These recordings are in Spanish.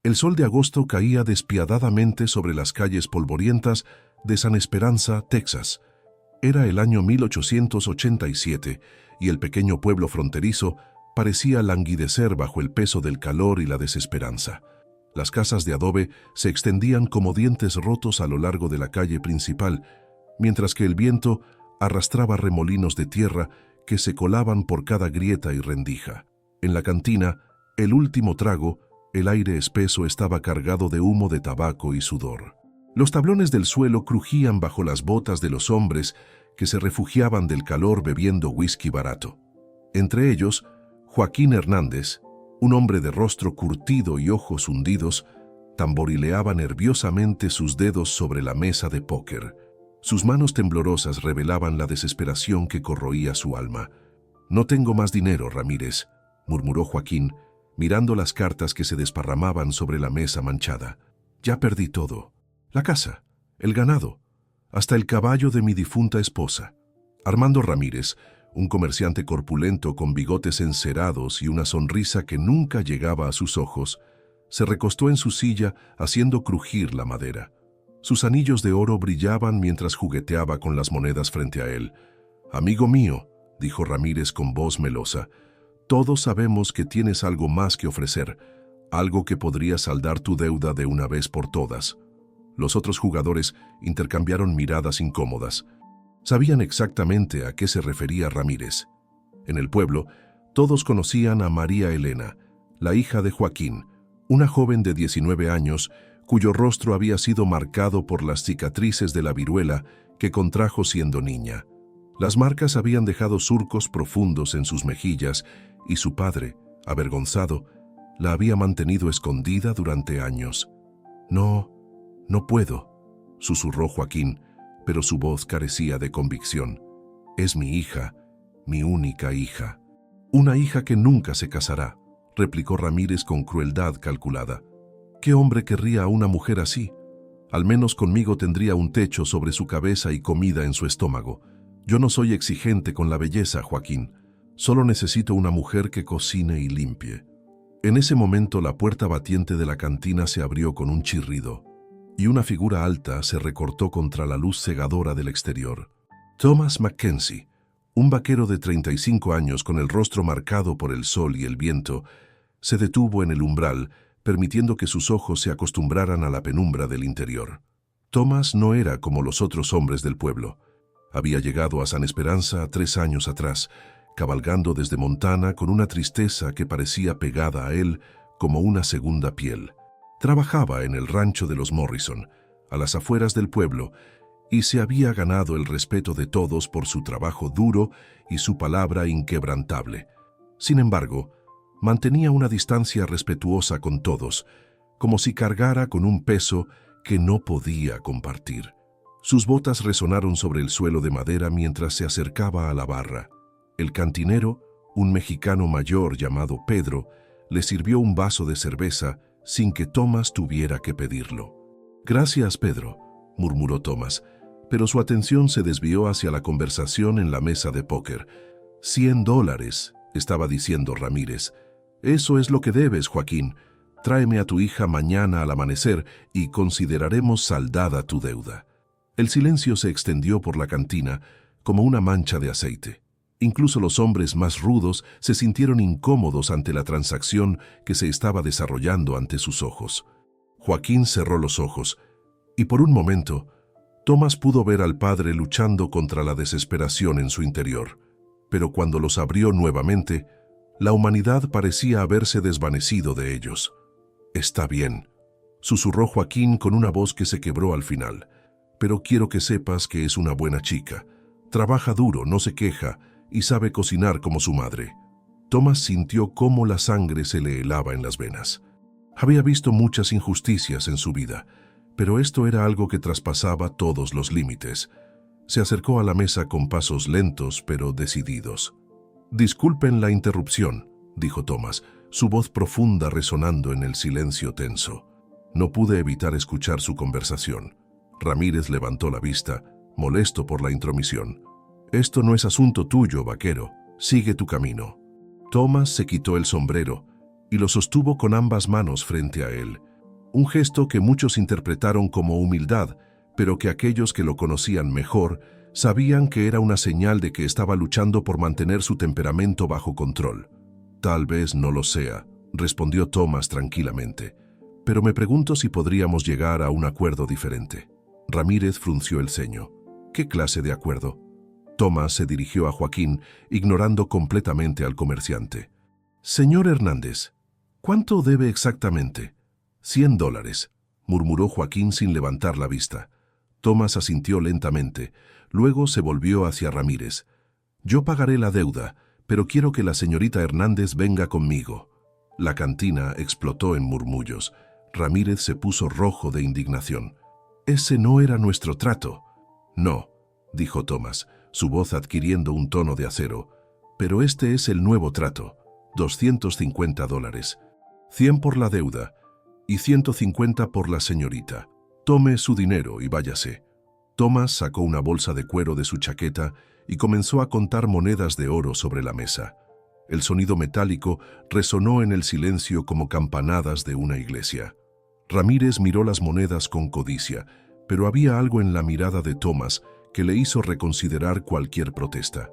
El sol de agosto caía despiadadamente sobre las calles polvorientas de San Esperanza, Texas. Era el año 1887 y el pequeño pueblo fronterizo parecía languidecer bajo el peso del calor y la desesperanza. Las casas de adobe se extendían como dientes rotos a lo largo de la calle principal, mientras que el viento arrastraba remolinos de tierra que se colaban por cada grieta y rendija. En la cantina, el último trago, el aire espeso estaba cargado de humo de tabaco y sudor. Los tablones del suelo crujían bajo las botas de los hombres que se refugiaban del calor bebiendo whisky barato. Entre ellos, Joaquín Hernández, un hombre de rostro curtido y ojos hundidos, tamborileaba nerviosamente sus dedos sobre la mesa de póker. Sus manos temblorosas revelaban la desesperación que corroía su alma. «No tengo más dinero, Ramírez», murmuró Joaquín, mirando las cartas que se desparramaban sobre la mesa manchada. «Ya perdí todo. La casa, el ganado, hasta el caballo de mi difunta esposa». Armando Ramírez, un comerciante corpulento con bigotes encerados y una sonrisa que nunca llegaba a sus ojos, se recostó en su silla haciendo crujir la madera. Sus anillos de oro brillaban mientras jugueteaba con las monedas frente a él. «Amigo mío», dijo Ramírez con voz melosa, «todos sabemos que tienes algo más que ofrecer, algo que podría saldar tu deuda de una vez por todas». Los otros jugadores intercambiaron miradas incómodas. Sabían exactamente a qué se refería Ramírez. En el pueblo, todos conocían a María Elena, la hija de Joaquín, una joven de 19 años cuyo rostro había sido marcado por las cicatrices de la viruela que contrajo siendo niña. Las marcas habían dejado surcos profundos en sus mejillas y su padre, avergonzado, la había mantenido escondida durante años. «No puedo», susurró Joaquín, pero su voz carecía de convicción. «Es mi hija, mi única hija». «Una hija que nunca se casará», replicó Ramírez con crueldad calculada. «¿Qué hombre querría a una mujer así? Al menos conmigo tendría un techo sobre su cabeza y comida en su estómago. Yo no soy exigente con la belleza, Joaquín. Solo necesito una mujer que cocine y limpie». En ese momento la puerta batiente de la cantina se abrió con un chirrido, y una figura alta se recortó contra la luz cegadora del exterior. Thomas Mackenzie, un vaquero de 35 años con el rostro marcado por el sol y el viento, se detuvo en el umbral, permitiendo que sus ojos se acostumbraran a la penumbra del interior. Thomas no era como los otros hombres del pueblo. Había llegado a San Esperanza 3 años atrás, cabalgando desde Montana con una tristeza que parecía pegada a él como una segunda piel. Trabajaba en el rancho de los Morrison, a las afueras del pueblo, y se había ganado el respeto de todos por su trabajo duro y su palabra inquebrantable. Sin embargo, mantenía una distancia respetuosa con todos, como si cargara con un peso que no podía compartir. Sus botas resonaron sobre el suelo de madera mientras se acercaba a la barra. El cantinero, un mexicano mayor llamado Pedro, le sirvió un vaso de cerveza sin que Thomas tuviera que pedirlo. «Gracias, Pedro», murmuró Thomas, pero su atención se desvió hacia la conversación en la mesa de póker. $100, estaba diciendo Ramírez. «Eso es lo que debes, Joaquín. Tráeme a tu hija mañana al amanecer y consideraremos saldada tu deuda». El silencio se extendió por la cantina como una mancha de aceite. Incluso los hombres más rudos se sintieron incómodos ante la transacción que se estaba desarrollando ante sus ojos. Joaquín cerró los ojos, y por un momento, Thomas pudo ver al padre luchando contra la desesperación en su interior. Pero cuando los abrió nuevamente, la humanidad parecía haberse desvanecido de ellos. «Está bien», susurró Joaquín con una voz que se quebró al final. «Pero quiero que sepas que es una buena chica. Trabaja duro, no se queja, y sabe cocinar como su madre». Thomas sintió cómo la sangre se le helaba en las venas. Había visto muchas injusticias en su vida, pero esto era algo que traspasaba todos los límites. Se acercó a la mesa con pasos lentos pero decididos. «Disculpen la interrupción», dijo Thomas, su voz profunda resonando en el silencio tenso. No pude evitar escuchar su conversación. Ramírez levantó la vista, molesto por la intromisión. «Esto no es asunto tuyo, vaquero. Sigue tu camino». Thomas se quitó el sombrero y lo sostuvo con ambas manos frente a él. un gesto que muchos interpretaron como humildad, pero que aquellos que lo conocían mejor sabían que era una señal de que estaba luchando por mantener su temperamento bajo control. «Tal vez no lo sea», respondió Thomas tranquilamente, «pero me pregunto si podríamos llegar a un acuerdo diferente». Ramírez frunció el ceño. «¿Qué clase de acuerdo?». Thomas se dirigió a Joaquín, ignorando completamente al comerciante. «Señor Hernández, ¿cuánto debe exactamente?». $100, murmuró Joaquín sin levantar la vista. Thomas asintió lentamente, luego se volvió hacia Ramírez. «Yo pagaré la deuda, pero quiero que la señorita Hernández venga conmigo». La cantina explotó en murmullos. Ramírez se puso rojo de indignación. «Ese no era nuestro trato». «No», dijo Thomas, su voz adquiriendo un tono de acero. «Pero este es el nuevo trato. $250. 100 por la deuda y 150 por la señorita. Tome su dinero y váyase». Thomas sacó una bolsa de cuero de su chaqueta y comenzó a contar monedas de oro sobre la mesa. El sonido metálico resonó en el silencio como campanadas de una iglesia. Ramírez miró las monedas con codicia, pero había algo en la mirada de Thomas que le hizo reconsiderar cualquier protesta.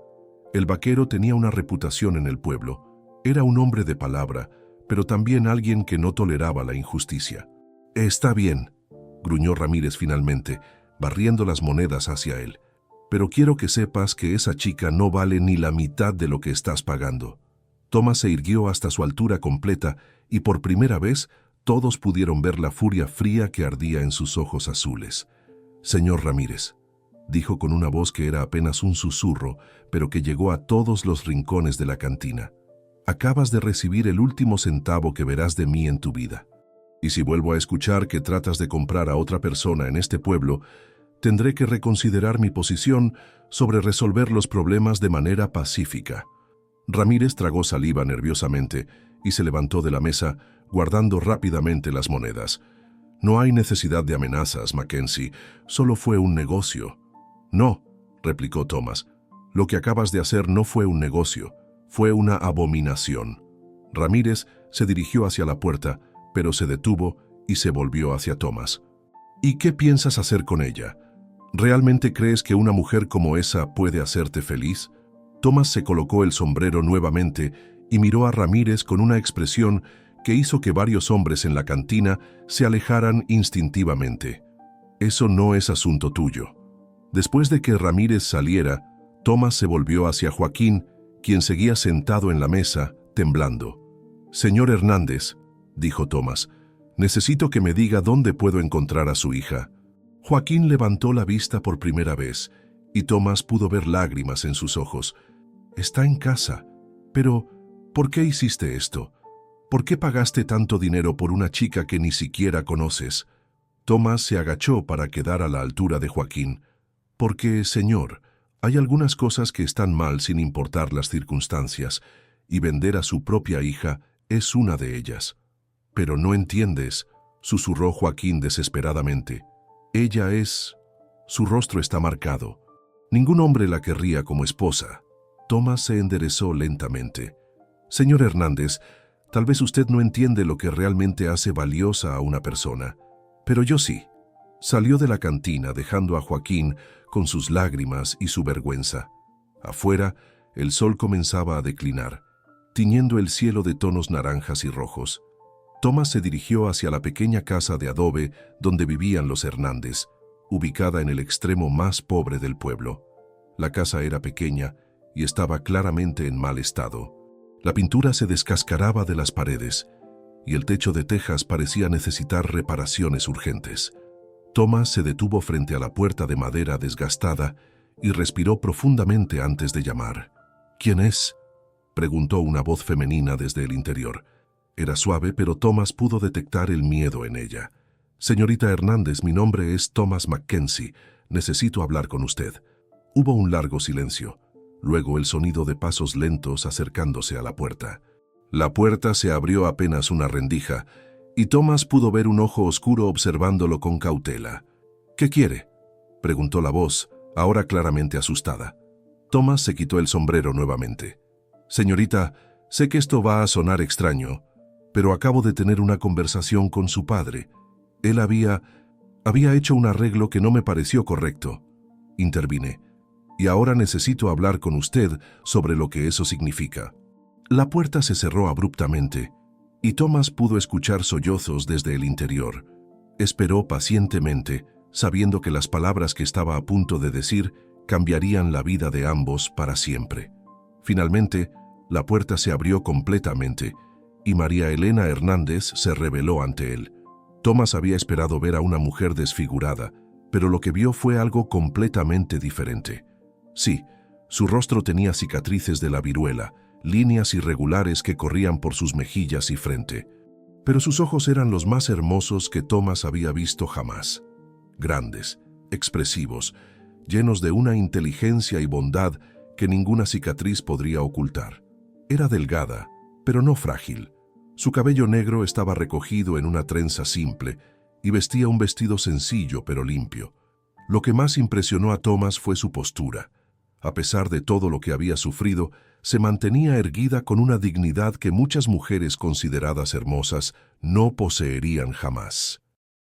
El vaquero tenía una reputación en el pueblo. Era un hombre de palabra, pero también alguien que no toleraba la injusticia. «Está bien», gruñó Ramírez finalmente, barriendo las monedas hacia él. «Pero quiero que sepas que esa chica no vale ni la mitad de lo que estás pagando». Thomas se irguió hasta su altura completa y por primera vez todos pudieron ver la furia fría que ardía en sus ojos azules. «Señor Ramírez», dijo con una voz que era apenas un susurro, pero que llegó a todos los rincones de la cantina. «Acabas de recibir el último centavo que verás de mí en tu vida. Y si vuelvo a escuchar que tratas de comprar a otra persona en este pueblo, tendré que reconsiderar mi posición sobre resolver los problemas de manera pacífica». Ramírez tragó saliva nerviosamente y se levantó de la mesa, guardando rápidamente las monedas. «No hay necesidad de amenazas, Mackenzie. Solo fue un negocio». «No», replicó Thomas. «Lo que acabas de hacer no fue un negocio. Fue una abominación». Ramírez se dirigió hacia la puerta, pero se detuvo y se volvió hacia Thomas. «¿Y qué piensas hacer con ella? ¿Realmente crees que una mujer como esa puede hacerte feliz?». Thomas se colocó el sombrero nuevamente y miró a Ramírez con una expresión que hizo que varios hombres en la cantina se alejaran instintivamente. «Eso no es asunto tuyo». Después de que Ramírez saliera, Thomas se volvió hacia Joaquín, quien seguía sentado en la mesa, temblando. «Señor Hernández», dijo Thomas, «necesito que me diga dónde puedo encontrar a su hija». Joaquín levantó la vista por primera vez y Thomas pudo ver lágrimas en sus ojos. «Está en casa. Pero, ¿por qué hiciste esto? ¿Por qué pagaste tanto dinero por una chica que ni siquiera conoces?». Thomas se agachó para quedar a la altura de Joaquín. «Porque, señor, hay algunas cosas que están mal sin importar las circunstancias, y vender a su propia hija es una de ellas». «Pero no entiendes», susurró Joaquín desesperadamente. «Ella es...». Su rostro está marcado. Ningún hombre la querría como esposa. Thomas se enderezó lentamente. «Señor Hernández, tal vez usted no entiende lo que realmente hace valiosa a una persona, pero yo sí». Salió de la cantina dejando a Joaquín con sus lágrimas y su vergüenza. Afuera, el sol comenzaba a declinar, tiñendo el cielo de tonos naranjas y rojos. Thomas se dirigió hacia la pequeña casa de adobe donde vivían los Hernández, ubicada en el extremo más pobre del pueblo. La casa era pequeña y estaba claramente en mal estado. La pintura se descascaraba de las paredes y el techo de tejas parecía necesitar reparaciones urgentes. Thomas se detuvo frente a la puerta de madera desgastada y respiró profundamente antes de llamar. «¿Quién es?», preguntó una voz femenina desde el interior. Era suave, pero Thomas pudo detectar el miedo en ella. «Señorita Hernández, mi nombre es Thomas Mackenzie. Necesito hablar con usted». Hubo un largo silencio. Luego el sonido de pasos lentos acercándose a la puerta. La puerta se abrió apenas una rendija, y Thomas pudo ver un ojo oscuro observándolo con cautela. «¿Qué quiere?», preguntó la voz, ahora claramente asustada. Thomas se quitó el sombrero nuevamente. «Señorita, sé que esto va a sonar extraño, pero acabo de tener una conversación con su padre, Él había hecho un arreglo que no me pareció correcto. Intervine. Y ahora necesito hablar con usted sobre lo que eso significa. La puerta se cerró abruptamente y Thomas pudo escuchar sollozos desde el interior. Esperó pacientemente, sabiendo que las palabras que estaba a punto de decir cambiarían la vida de ambos para siempre. Finalmente, la puerta se abrió completamente y María Elena Hernández se reveló ante él. Thomas había esperado ver a una mujer desfigurada, pero lo que vio fue algo completamente diferente. Sí, su rostro tenía cicatrices de la viruela, líneas irregulares que corrían por sus mejillas y frente. Pero sus ojos eran los más hermosos que Thomas había visto jamás. Grandes, expresivos, llenos de una inteligencia y bondad que ninguna cicatriz podría ocultar. Era delgada, pero no frágil. Su cabello negro estaba recogido en una trenza simple y vestía un vestido sencillo pero limpio. Lo que más impresionó a Thomas fue su postura. A pesar de todo lo que había sufrido, se mantenía erguida con una dignidad que muchas mujeres consideradas hermosas no poseerían jamás.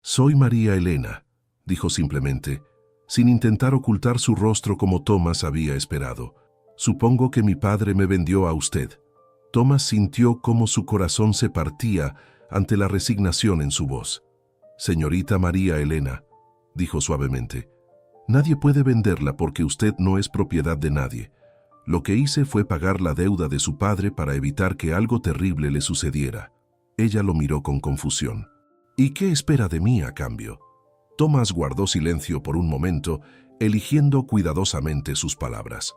«Soy María Elena», dijo simplemente, sin intentar ocultar su rostro como Thomas había esperado. «Supongo que mi padre me vendió a usted». Thomas sintió cómo su corazón se partía ante la resignación en su voz. «Señorita María Elena», dijo suavemente, «nadie puede venderla porque usted no es propiedad de nadie. Lo que hice fue pagar la deuda de su padre para evitar que algo terrible le sucediera». Ella lo miró con confusión. «¿Y qué espera de mí a cambio?». Thomas guardó silencio por un momento, eligiendo cuidadosamente sus palabras.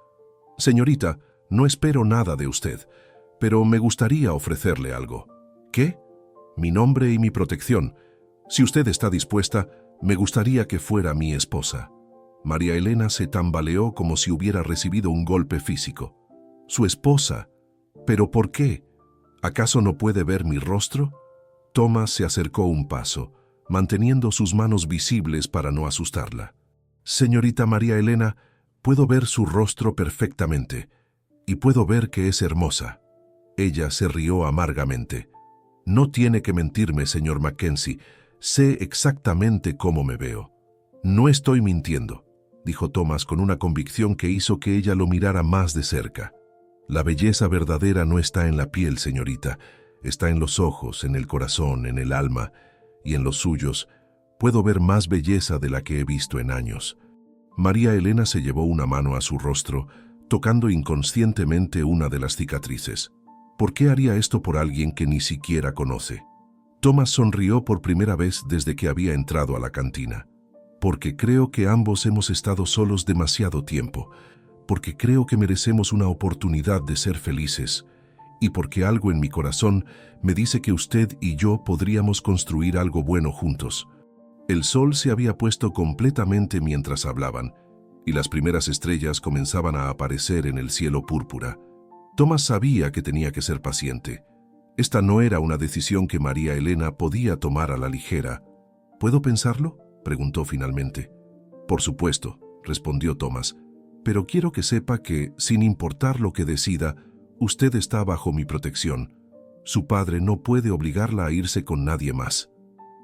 «Señorita, no espero nada de usted, pero me gustaría ofrecerle algo». «¿Qué?». «Mi nombre y mi protección. Si usted está dispuesta, me gustaría que fuera mi esposa». María Elena se tambaleó como si hubiera recibido un golpe físico. «¿Su esposa? ¿Pero por qué? ¿Acaso no puede ver mi rostro?». Thomas se acercó un paso, manteniendo sus manos visibles para no asustarla. «Señorita María Elena, puedo ver su rostro perfectamente, y puedo ver que es hermosa». Ella se rió amargamente. «No tiene que mentirme, señor Mackenzie. Sé exactamente cómo me veo». «No estoy mintiendo», dijo Thomas con una convicción que hizo que ella lo mirara más de cerca. «La belleza verdadera no está en la piel, señorita. Está en los ojos, en el corazón, en el alma, y en los suyos puedo ver más belleza de la que he visto en años». María Elena se llevó una mano a su rostro, tocando inconscientemente una de las cicatrices. ¿Por qué haría esto por alguien que ni siquiera conoce? Thomas sonrió por primera vez desde que había entrado a la cantina. «Porque creo que ambos hemos estado solos demasiado tiempo, porque creo que merecemos una oportunidad de ser felices, y porque algo en mi corazón me dice que usted y yo podríamos construir algo bueno juntos». El sol se había puesto completamente mientras hablaban, y las primeras estrellas comenzaban a aparecer en el cielo púrpura. Thomas sabía que tenía que ser paciente. Esta no era una decisión que María Elena podía tomar a la ligera. «¿Puedo pensarlo?», preguntó finalmente. «Por supuesto», respondió Thomas, «pero quiero que sepa que, sin importar lo que decida, usted está bajo mi protección. Su padre no puede obligarla a irse con nadie más».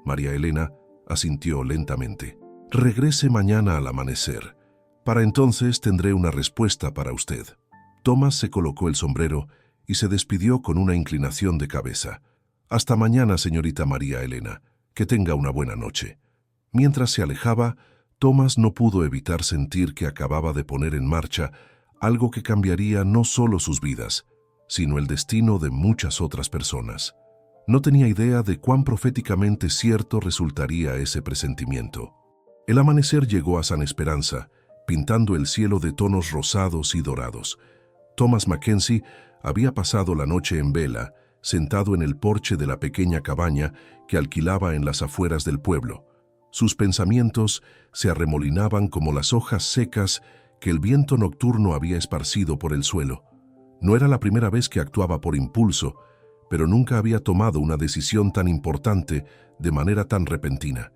María Elena asintió lentamente. «Regrese mañana al amanecer. Para entonces tendré una respuesta para usted». Thomas se colocó el sombrero y se despidió con una inclinación de cabeza. «Hasta mañana, señorita María Elena. Que tenga una buena noche». Mientras se alejaba, Thomas no pudo evitar sentir que acababa de poner en marcha algo que cambiaría no solo sus vidas, sino el destino de muchas otras personas. No tenía idea de cuán proféticamente cierto resultaría ese presentimiento. El amanecer llegó a San Esperanza, pintando el cielo de tonos rosados y dorados. Thomas Mackenzie había pasado la noche en vela, sentado en el porche de la pequeña cabaña que alquilaba en las afueras del pueblo. Sus pensamientos se arremolinaban como las hojas secas que el viento nocturno había esparcido por el suelo. No era la primera vez que actuaba por impulso, pero nunca había tomado una decisión tan importante de manera tan repentina.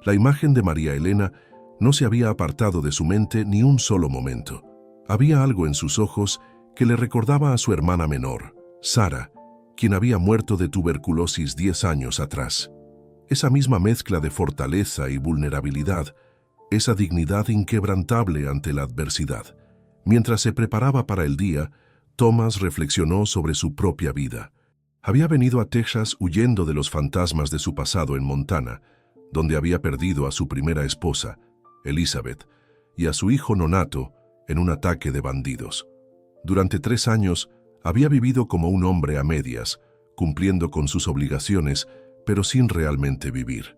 La imagen de María Elena no se había apartado de su mente ni un solo momento. Había algo en sus ojos que le recordaba a su hermana menor, Sara, quien había muerto de tuberculosis 10 años atrás. esa misma mezcla de fortaleza y vulnerabilidad, esa dignidad inquebrantable ante la adversidad. Mientras se preparaba para el día, Thomas reflexionó sobre su propia vida. Había venido a Texas huyendo de los fantasmas de su pasado en Montana, donde había perdido a su primera esposa, Elizabeth, y a su hijo nonato en un ataque de bandidos. Durante 3 años había vivido como un hombre a medias, cumpliendo con sus obligaciones, pero sin realmente vivir.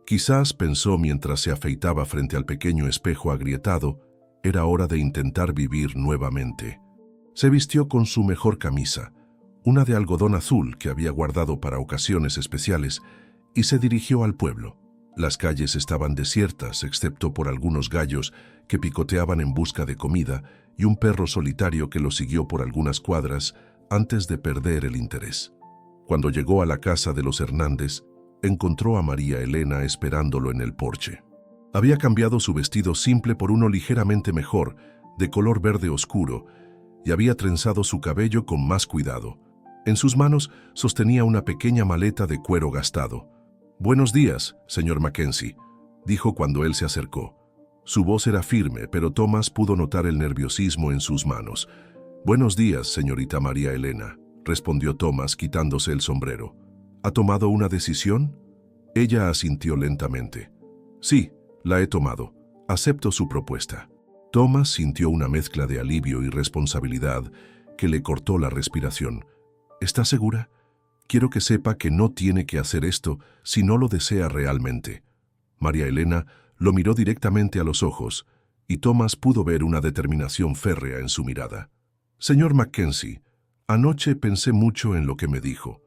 Quizás, pensó mientras se afeitaba frente al pequeño espejo agrietado, era hora de intentar vivir nuevamente. Se vistió con su mejor camisa, una de algodón azul que había guardado para ocasiones especiales, y se dirigió al pueblo. Las calles estaban desiertas, excepto por algunos gallos que picoteaban en busca de comida y un perro solitario que lo siguió por algunas cuadras antes de perder el interés. Cuando llegó a la casa de los Hernández, encontró a María Elena esperándolo en el porche. Había cambiado su vestido simple por uno ligeramente mejor, de color verde oscuro, y había trenzado su cabello con más cuidado. En sus manos sostenía una pequeña maleta de cuero gastado. «Buenos días, señor Mackenzie», dijo cuando él se acercó. Su voz era firme, pero Thomas pudo notar el nerviosismo en sus manos. «Buenos días, señorita María Elena», respondió Thomas quitándose el sombrero. «¿Ha tomado una decisión?» Ella asintió lentamente. «Sí, la he tomado. Acepto su propuesta». Thomas sintió una mezcla de alivio y responsabilidad que le cortó la respiración. «¿Está segura? Quiero que sepa que no tiene que hacer esto si no lo desea realmente». María Elena lo miró directamente a los ojos y Thomas pudo ver una determinación férrea en su mirada. «Señor Mackenzie, anoche pensé mucho en lo que me dijo,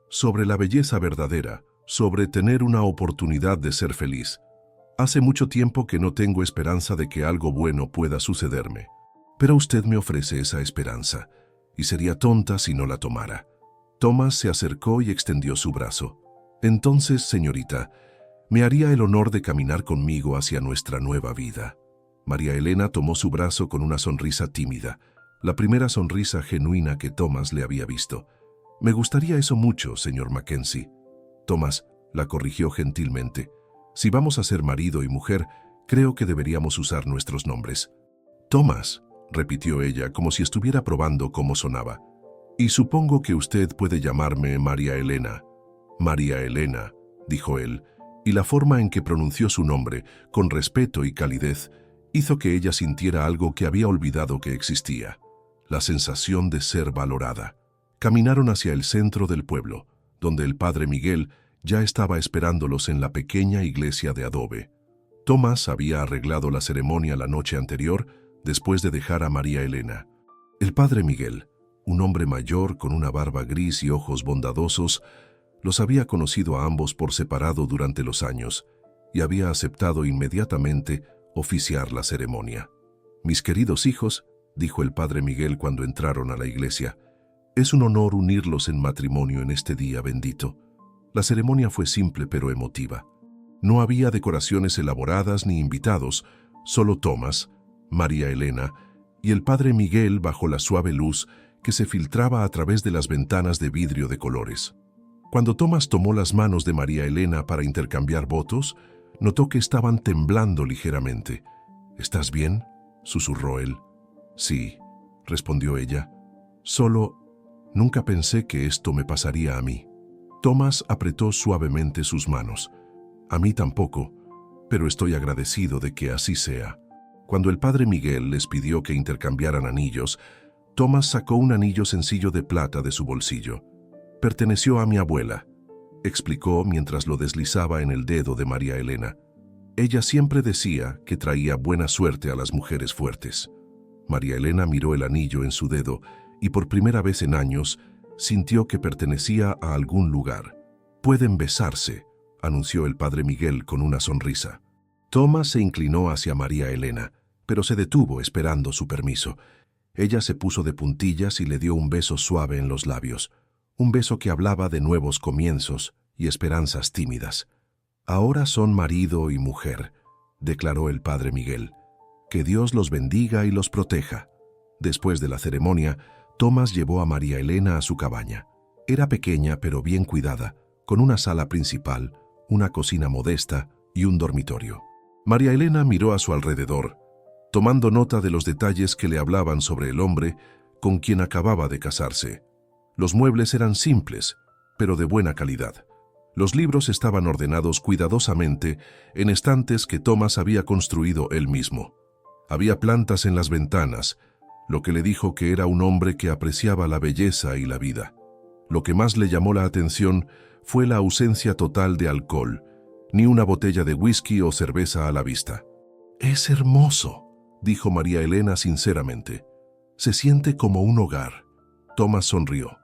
sobre la belleza verdadera, sobre tener una oportunidad de ser feliz. Hace mucho tiempo que no tengo esperanza de que algo bueno pueda sucederme. Pero usted me ofrece esa esperanza, y sería tonta si no la tomara». Thomas se acercó y extendió su brazo. «Entonces, señorita, me haría el honor de caminar conmigo hacia nuestra nueva vida». María Elena tomó su brazo con una sonrisa tímida, la primera sonrisa genuina que Thomas le había visto. «Me gustaría eso mucho, señor Mackenzie». «Thomas», la corrigió gentilmente, «si vamos a ser marido y mujer, creo que deberíamos usar nuestros nombres». «Thomas», repitió ella como si estuviera probando cómo sonaba. «Y supongo que usted puede llamarme María Elena». «María Elena», dijo él, y la forma en que pronunció su nombre, con respeto y calidez, hizo que ella sintiera algo que había olvidado que existía, la sensación de ser valorada. Caminaron hacia el centro del pueblo, donde el padre Miguel ya estaba esperándolos en la pequeña iglesia de adobe. Thomas había arreglado la ceremonia la noche anterior, después de dejar a María Elena. El padre Miguel, un hombre mayor con una barba gris y ojos bondadosos, los había conocido a ambos por separado durante los años y había aceptado inmediatamente oficiar la ceremonia. «Mis queridos hijos», dijo el padre Miguel cuando entraron a la iglesia, «es un honor unirlos en matrimonio en este día bendito». La ceremonia fue simple pero emotiva. No había decoraciones elaboradas ni invitados, solo Thomas, María Elena y el padre Miguel bajo la suave luz que se filtraba a través de las ventanas de vidrio de colores. Cuando Thomas tomó las manos de María Elena para intercambiar votos, notó que estaban temblando ligeramente. «¿Estás bien?», susurró él. «Sí», respondió ella. «Solo nunca pensé que esto me pasaría a mí». Thomas apretó suavemente sus manos. «A mí tampoco, pero estoy agradecido de que así sea». Cuando el padre Miguel les pidió que intercambiaran anillos, Thomas sacó un anillo sencillo de plata de su bolsillo. «Perteneció a mi abuela», explicó mientras lo deslizaba en el dedo de María Elena. «Ella siempre decía que traía buena suerte a las mujeres fuertes». María Elena miró el anillo en su dedo y por primera vez en años sintió que pertenecía a algún lugar. «Pueden besarse», anunció el padre Miguel con una sonrisa. Thomas se inclinó hacia María Elena, pero se detuvo esperando su permiso. Ella se puso de puntillas y le dio un beso suave en los labios, un beso que hablaba de nuevos comienzos y esperanzas tímidas. «Ahora son marido y mujer», declaró el padre Miguel. «Que Dios los bendiga y los proteja». Después de la ceremonia, Thomas llevó a María Elena a su cabaña. Era pequeña pero bien cuidada, con una sala principal, una cocina modesta y un dormitorio. María Elena miró a su alrededor, tomando nota de los detalles que le hablaban sobre el hombre con quien acababa de casarse. Los muebles eran simples, pero de buena calidad. Los libros estaban ordenados cuidadosamente en estantes que Thomas había construido él mismo. Había plantas en las ventanas, lo que le dijo que era un hombre que apreciaba la belleza y la vida. Lo que más le llamó la atención fue la ausencia total de alcohol, ni una botella de whisky o cerveza a la vista. «Es hermoso», dijo María Elena sinceramente. «Se siente como un hogar». Thomas sonrió.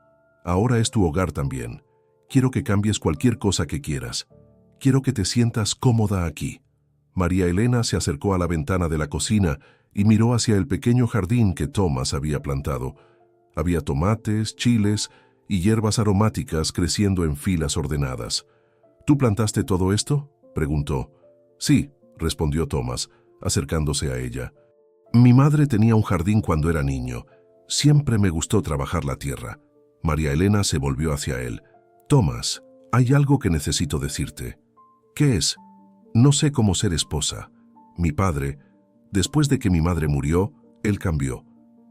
«Ahora es tu hogar también. Quiero que cambies cualquier cosa que quieras. Quiero que te sientas cómoda aquí». María Elena se acercó a la ventana de la cocina y miró hacia el pequeño jardín que Thomas había plantado. Había tomates, chiles y hierbas aromáticas creciendo en filas ordenadas. «¿Tú plantaste todo esto?», preguntó. «Sí», respondió Thomas, acercándose a ella. «Mi madre tenía un jardín cuando era niño. Siempre me gustó trabajar la tierra». María Elena se volvió hacia él. «Thomas, hay algo que necesito decirte». «¿Qué es?». «No sé cómo ser esposa. Mi padre, después de que mi madre murió, él cambió.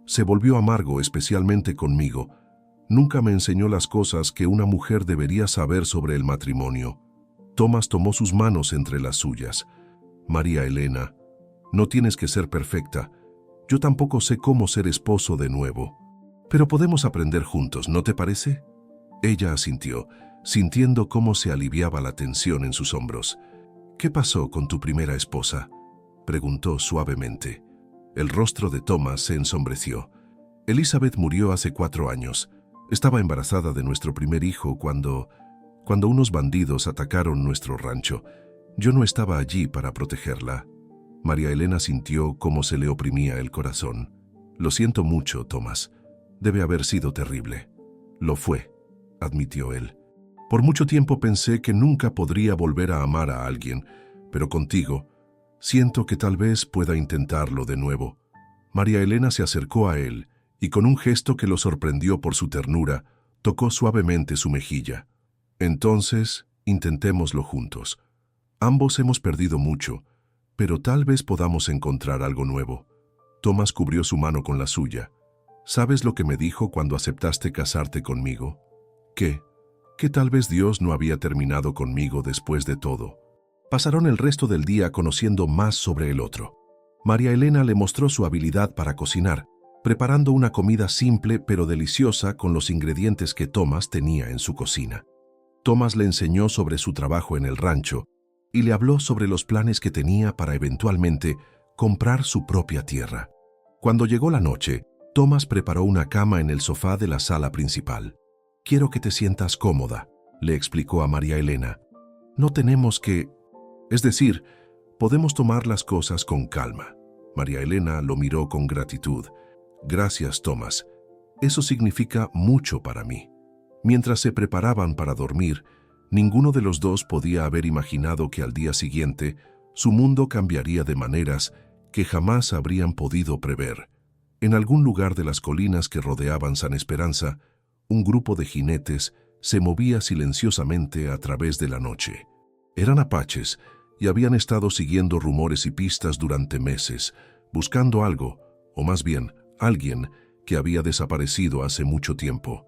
Se volvió amargo, especialmente conmigo. Nunca me enseñó las cosas que una mujer debería saber sobre el matrimonio». Thomas tomó sus manos entre las suyas. «María Elena, no tienes que ser perfecta. Yo tampoco sé cómo ser esposo de nuevo. Pero podemos aprender juntos, ¿no te parece?». Ella asintió, sintiendo cómo se aliviaba la tensión en sus hombros. «¿Qué pasó con tu primera esposa?», preguntó suavemente. El rostro de Thomas se ensombreció. «Elizabeth murió hace 4 años. Estaba embarazada de nuestro primer hijo cuando unos bandidos atacaron nuestro rancho. Yo no estaba allí para protegerla». María Elena sintió cómo se le oprimía el corazón. «Lo siento mucho, Thomas. Debe haber sido terrible». «Lo fue», admitió él. «Por mucho tiempo pensé que nunca podría volver a amar a alguien, pero contigo siento que tal vez pueda intentarlo de nuevo». María Elena se acercó a él y con un gesto que lo sorprendió por su ternura, tocó suavemente su mejilla. «Entonces, intentémoslo juntos. Ambos hemos perdido mucho, pero tal vez podamos encontrar algo nuevo». Thomas cubrió su mano con la suya. «¿Sabes lo que me dijo cuando aceptaste casarte conmigo? Que tal vez Dios no había terminado conmigo después de todo». Pasaron el resto del día conociendo más sobre el otro. María Elena le mostró su habilidad para cocinar, preparando una comida simple pero deliciosa con los ingredientes que Thomas tenía en su cocina. Thomas le enseñó sobre su trabajo en el rancho y le habló sobre los planes que tenía para eventualmente comprar su propia tierra. Cuando llegó la noche, Thomas preparó una cama en el sofá de la sala principal. «Quiero que te sientas cómoda», le explicó a María Elena. «No tenemos que... Es decir, podemos tomar las cosas con calma». María Elena lo miró con gratitud. «Gracias, Thomas. Eso significa mucho para mí». Mientras se preparaban para dormir, ninguno de los dos podía haber imaginado que al día siguiente su mundo cambiaría de maneras que jamás habrían podido prever. En algún lugar de las colinas que rodeaban San Esperanza, un grupo de jinetes se movía silenciosamente a través de la noche. Eran apaches y habían estado siguiendo rumores y pistas durante meses, buscando algo, o más bien, alguien que había desaparecido hace mucho tiempo.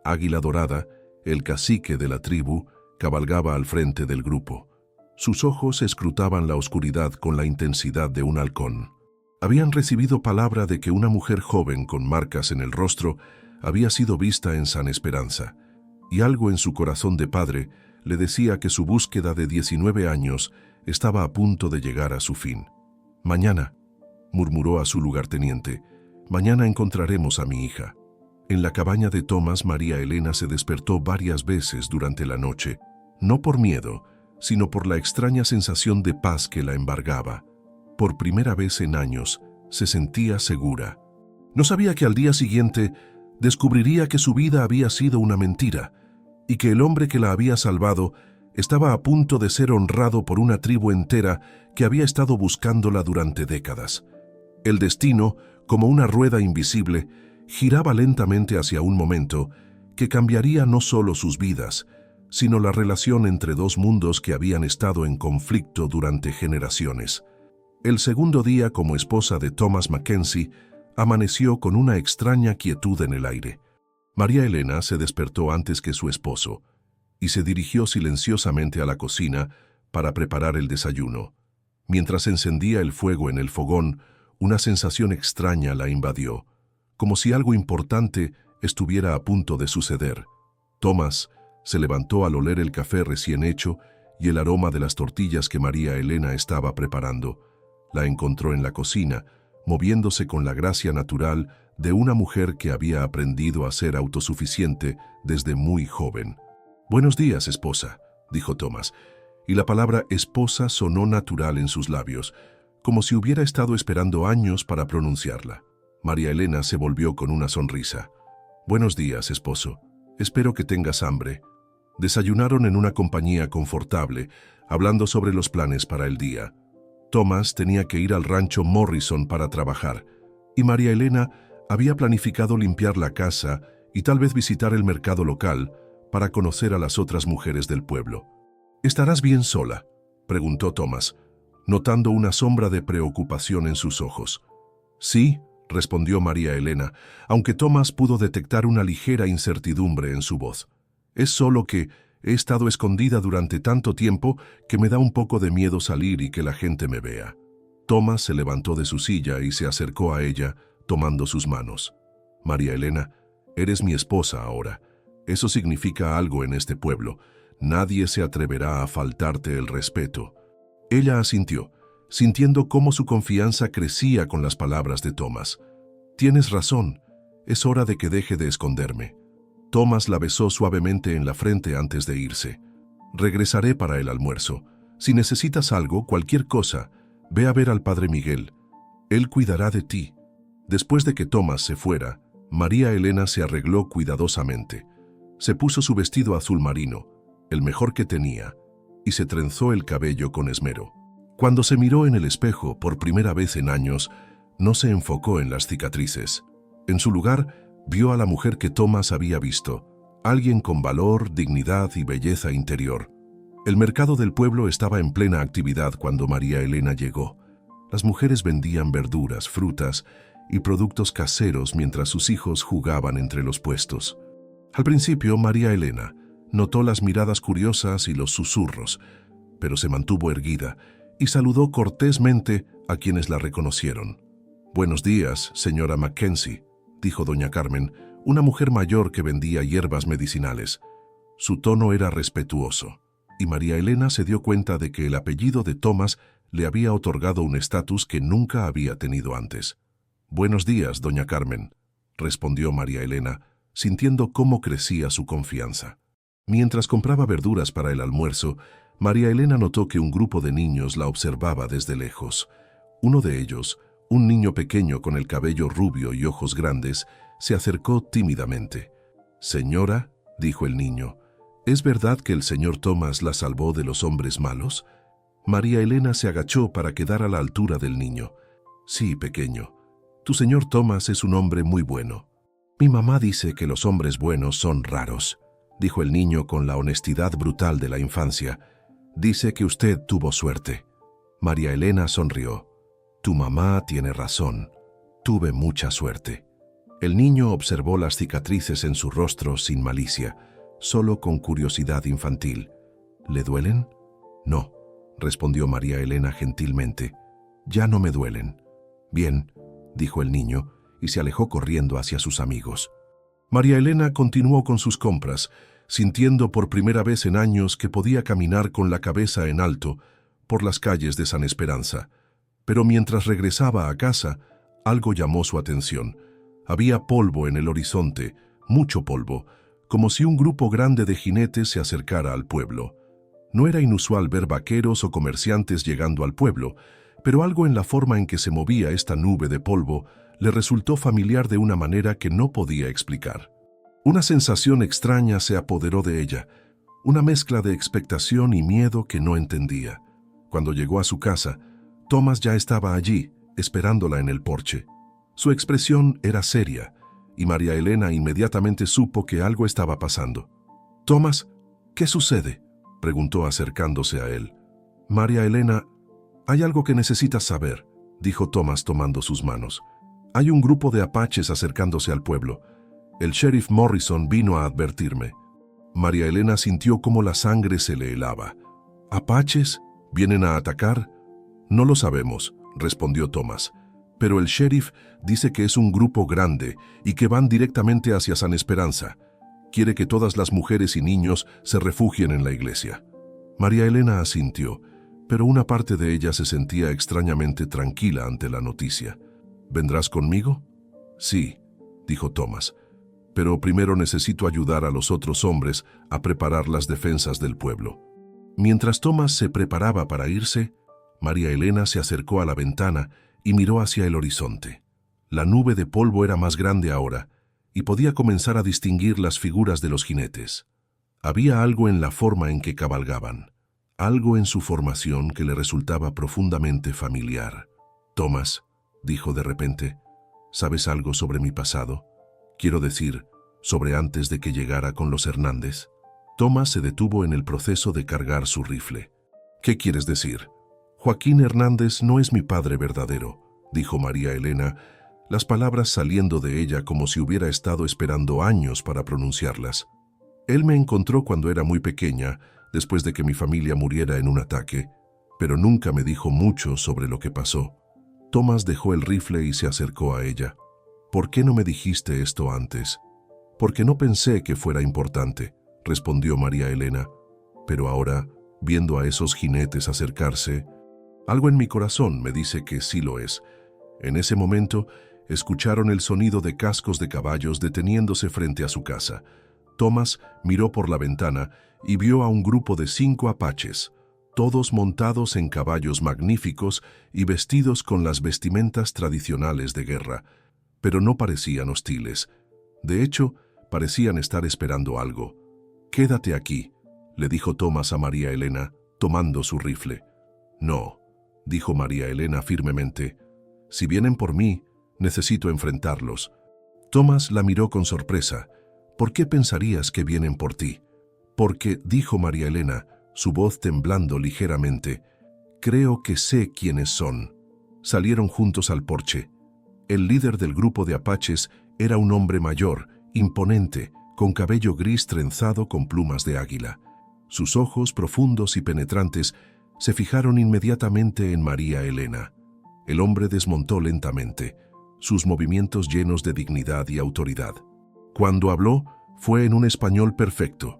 Águila Dorada, el cacique de la tribu, cabalgaba al frente del grupo. Sus ojos escrutaban la oscuridad con la intensidad de un halcón. Habían recibido palabra de que una mujer joven con marcas en el rostro había sido vista en San Esperanza, y algo en su corazón de padre le decía que su búsqueda de 19 años estaba a punto de llegar a su fin. «Mañana», murmuró a su lugarteniente, «mañana encontraremos a mi hija». En la cabaña de Thomas, María Elena se despertó varias veces durante la noche, no por miedo, sino por la extraña sensación de paz que la embargaba. Por primera vez en años, se sentía segura. No sabía que al día siguiente descubriría que su vida había sido una mentira y que el hombre que la había salvado estaba a punto de ser honrado por una tribu entera que había estado buscándola durante décadas. El destino, como una rueda invisible, giraba lentamente hacia un momento que cambiaría no solo sus vidas, sino la relación entre dos mundos que habían estado en conflicto durante generaciones. El segundo día como esposa de Thomas Mackenzie amaneció con una extraña quietud en el aire. María Elena se despertó antes que su esposo y se dirigió silenciosamente a la cocina para preparar el desayuno. Mientras encendía el fuego en el fogón, una sensación extraña la invadió, como si algo importante estuviera a punto de suceder. Thomas se levantó al oler el café recién hecho y el aroma de las tortillas que María Elena estaba preparando. La encontró en la cocina, moviéndose con la gracia natural de una mujer que había aprendido a ser autosuficiente desde muy joven. «Buenos días, esposa», dijo Thomas, y la palabra esposa sonó natural en sus labios, como si hubiera estado esperando años para pronunciarla. María Elena se volvió con una sonrisa. «Buenos días, esposo. Espero que tengas hambre». Desayunaron en una compañía confortable, hablando sobre los planes para el día. Thomas tenía que ir al rancho Morrison para trabajar, y María Elena había planificado limpiar la casa y tal vez visitar el mercado local para conocer a las otras mujeres del pueblo. «¿Estarás bien sola?», preguntó Thomas, notando una sombra de preocupación en sus ojos. «Sí», respondió María Elena, aunque Thomas pudo detectar una ligera incertidumbre en su voz. «Es solo que he estado escondida durante tanto tiempo que me da un poco de miedo salir y que la gente me vea». Thomas se levantó de su silla y se acercó a ella, tomando sus manos. «María Elena, eres mi esposa ahora. Eso significa algo en este pueblo. Nadie se atreverá a faltarte el respeto». Ella asintió, sintiendo cómo su confianza crecía con las palabras de Thomas. «Tienes razón. Es hora de que deje de esconderme». Thomas la besó suavemente en la frente antes de irse. «Regresaré para el almuerzo. Si necesitas algo, cualquier cosa, ve a ver al padre Miguel. Él cuidará de ti». Después de que Thomas se fuera, María Elena se arregló cuidadosamente. Se puso su vestido azul marino, el mejor que tenía, y se trenzó el cabello con esmero. Cuando se miró en el espejo por primera vez en años, no se enfocó en las cicatrices. En su lugar, vio a la mujer que Thomas había visto, alguien con valor, dignidad y belleza interior. El mercado del pueblo estaba en plena actividad cuando María Elena llegó. Las mujeres vendían verduras, frutas y productos caseros mientras sus hijos jugaban entre los puestos. Al principio, María Elena notó las miradas curiosas y los susurros, pero se mantuvo erguida y saludó cortésmente a quienes la reconocieron. «Buenos días, señora Mackenzie», dijo doña Carmen, una mujer mayor que vendía hierbas medicinales. Su tono era respetuoso, y María Elena se dio cuenta de que el apellido de Thomas le había otorgado un estatus que nunca había tenido antes. «Buenos días, doña Carmen», respondió María Elena, sintiendo cómo crecía su confianza. Mientras compraba verduras para el almuerzo, María Elena notó que un grupo de niños la observaba desde lejos. Uno de ellos, un niño pequeño con el cabello rubio y ojos grandes, se acercó tímidamente. «Señora», dijo el niño, «¿es verdad que el señor Thomas la salvó de los hombres malos?». María Elena se agachó para quedar a la altura del niño. «Sí, pequeño. Tu señor Thomas es un hombre muy bueno». «Mi mamá dice que los hombres buenos son raros», dijo el niño con la honestidad brutal de la infancia. «Dice que usted tuvo suerte». María Elena sonrió. «Tu mamá tiene razón. Tuve mucha suerte». El niño observó las cicatrices en su rostro sin malicia, solo con curiosidad infantil. «¿Le duelen?». «No», respondió María Elena gentilmente. «Ya no me duelen». «Bien», dijo el niño, y se alejó corriendo hacia sus amigos. María Elena continuó con sus compras, sintiendo por primera vez en años que podía caminar con la cabeza en alto por las calles de San Esperanza. Pero mientras regresaba a casa, algo llamó su atención. Había polvo en el horizonte, mucho polvo, como si un grupo grande de jinetes se acercara al pueblo. No era inusual ver vaqueros o comerciantes llegando al pueblo, pero algo en la forma en que se movía esta nube de polvo le resultó familiar de una manera que no podía explicar. Una sensación extraña se apoderó de ella, una mezcla de expectación y miedo que no entendía. Cuando llegó a su casa, Thomas ya estaba allí, esperándola en el porche. Su expresión era seria, y María Elena inmediatamente supo que algo estaba pasando. «Thomas», ¿Qué sucede?, preguntó acercándose a él. María Elena, hay algo que necesitas saber, dijo Thomas tomando sus manos. Hay un grupo de apaches acercándose al pueblo. El sheriff Morrison vino a advertirme. María Elena sintió cómo la sangre se le helaba. ¿Apaches? ¿Vienen a atacar? No lo sabemos, respondió Thomas. Pero el sheriff dice que es un grupo grande y que van directamente hacia San Esperanza. Quiere que todas las mujeres y niños se refugien en la iglesia. María Elena asintió, pero una parte de ella se sentía extrañamente tranquila ante la noticia. ¿Vendrás conmigo? Sí, dijo Thomas, pero primero necesito ayudar a los otros hombres a preparar las defensas del pueblo. Mientras Thomas se preparaba para irse, María Elena se acercó a la ventana y miró hacia el horizonte. La nube de polvo era más grande ahora y podía comenzar a distinguir las figuras de los jinetes. Había algo en la forma en que cabalgaban, algo en su formación que le resultaba profundamente familiar. Thomas, dijo de repente, ¿sabes algo sobre mi pasado? Quiero decir, sobre antes de que llegara con los Hernández. Thomas se detuvo en el proceso de cargar su rifle. ¿Qué quieres decir? Joaquín Hernández no es mi padre verdadero, dijo María Elena, las palabras saliendo de ella como si hubiera estado esperando años para pronunciarlas. Él me encontró cuando era muy pequeña, después de que mi familia muriera en un ataque, pero nunca me dijo mucho sobre lo que pasó. Thomas dejó el rifle y se acercó a ella. ¿Por qué no me dijiste esto antes? Porque no pensé que fuera importante, respondió María Elena. Pero ahora, viendo a esos jinetes acercarse, algo en mi corazón me dice que sí lo es. En ese momento, escucharon el sonido de cascos de caballos deteniéndose frente a su casa. Thomas miró por la ventana y vio a un grupo de 5 apaches, todos montados en caballos magníficos y vestidos con las vestimentas tradicionales de guerra, pero no parecían hostiles. De hecho, parecían estar esperando algo. «Quédate aquí», le dijo Thomas a María Elena, tomando su rifle. «No», dijo María Elena firmemente. «Si vienen por mí, necesito enfrentarlos». Thomas la miró con sorpresa. «¿Por qué pensarías que vienen por ti?» «Porque», dijo María Elena, su voz temblando ligeramente, «creo que sé quiénes son». Salieron juntos al porche. El líder del grupo de apaches era un hombre mayor, imponente, con cabello gris trenzado con plumas de águila. Sus ojos profundos y penetrantes se fijaron inmediatamente en María Elena. El hombre desmontó lentamente, sus movimientos llenos de dignidad y autoridad. Cuando habló, fue en un español perfecto,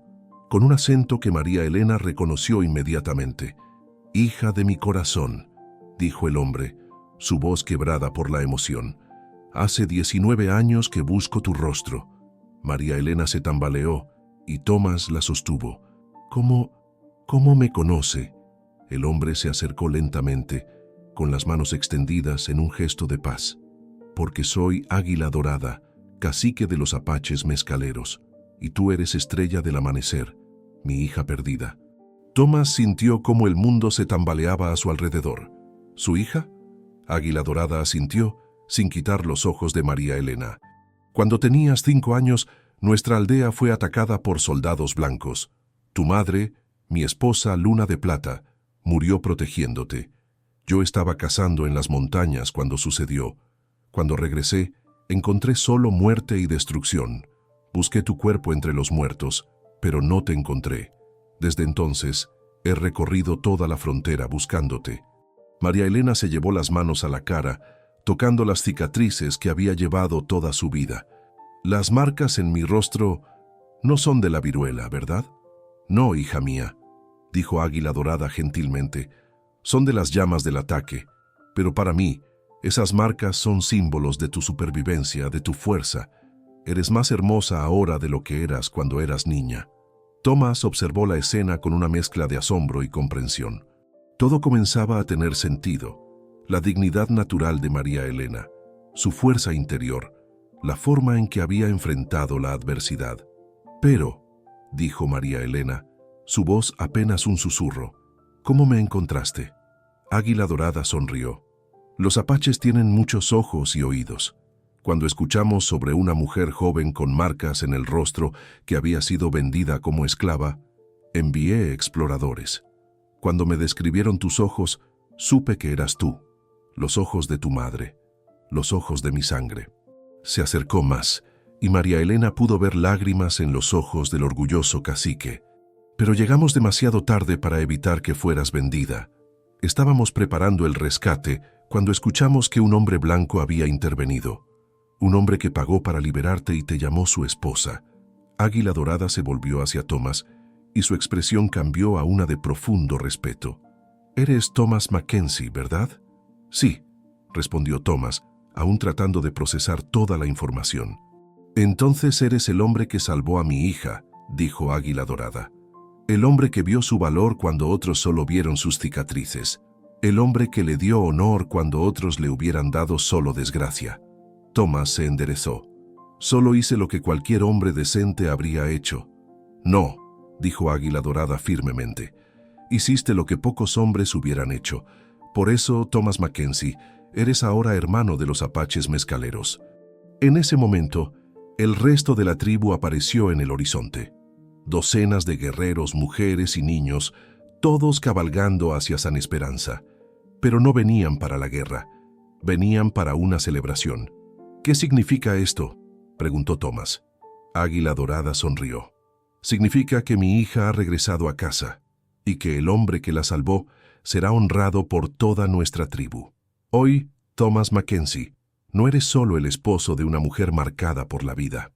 con un acento que María Elena reconoció inmediatamente. «Hija de mi corazón», dijo el hombre, su voz quebrada por la emoción. «Hace 19 años que busco tu rostro». María Elena se tambaleó y Thomas la sostuvo. ¿Cómo me conoce?» El hombre se acercó lentamente, con las manos extendidas en un gesto de paz. «Porque soy Águila Dorada, cacique de los apaches mezcaleros, y tú eres Estrella del Amanecer, mi hija perdida». Thomas sintió cómo el mundo se tambaleaba a su alrededor. ¿Su hija? Águila Dorada asintió, sin quitar los ojos de María Elena. «Cuando tenías 5 años, nuestra aldea fue atacada por soldados blancos. Tu madre, mi esposa Luna de Plata, murió protegiéndote. Yo estaba cazando en las montañas cuando sucedió. Cuando regresé, encontré solo muerte y destrucción. Busqué tu cuerpo entre los muertos, pero no te encontré. Desde entonces, he recorrido toda la frontera buscándote». María Elena se llevó las manos a la cara, tocando las cicatrices que había llevado toda su vida. «Las marcas en mi rostro no son de la viruela, ¿verdad?» «No, hija mía», dijo Águila Dorada gentilmente. «Son de las llamas del ataque, pero para mí, esas marcas son símbolos de tu supervivencia, de tu fuerza. Eres más hermosa ahora de lo que eras cuando eras niña». Thomas observó la escena con una mezcla de asombro y comprensión. Todo comenzaba a tener sentido. La dignidad natural de María Elena, su fuerza interior, la forma en que había enfrentado la adversidad. «Pero», dijo María Elena, su voz apenas un susurro, «¿cómo me encontraste?» Águila Dorada sonrió. «Los apaches tienen muchos ojos y oídos. Cuando escuchamos sobre una mujer joven con marcas en el rostro que había sido vendida como esclava, Envié exploradores. Cuando me describieron tus ojos, supe que eras tú, los ojos de tu madre, los ojos de mi sangre. Se acercó más, y María Elena pudo ver lágrimas en los ojos del orgulloso cacique. Pero llegamos demasiado tarde para evitar que fueras vendida. Estábamos preparando el rescate cuando escuchamos que un hombre blanco había intervenido. Un hombre que pagó para liberarte y te llamó su esposa. Águila Dorada se volvió hacia Thomas y su expresión cambió a una de profundo respeto. «Eres Thomas Mackenzie, ¿verdad?» «Sí», respondió Thomas, aún tratando de procesar toda la información. «Entonces eres el hombre que salvó a mi hija», dijo Águila Dorada. «El hombre que vio su valor cuando otros solo vieron sus cicatrices. El hombre que le dio honor cuando otros le hubieran dado solo desgracia». Thomas se enderezó. «Solo hice lo que cualquier hombre decente habría hecho». «No», dijo Águila Dorada firmemente. «Hiciste lo que pocos hombres hubieran hecho. Por eso, Thomas Mackenzie, eres ahora hermano de los apaches mezcaleros». En ese momento, el resto de la tribu apareció en el horizonte. Docenas de guerreros, mujeres y niños, todos cabalgando hacia San Esperanza. Pero no venían para la guerra, venían para una celebración. «¿Qué significa esto?», preguntó Thomas. Águila Dorada sonrió. «Significa que mi hija ha regresado a casa y que el hombre que la salvó será honrado por toda nuestra tribu. Hoy, Thomas Mackenzie, no eres solo el esposo de una mujer marcada por la vida.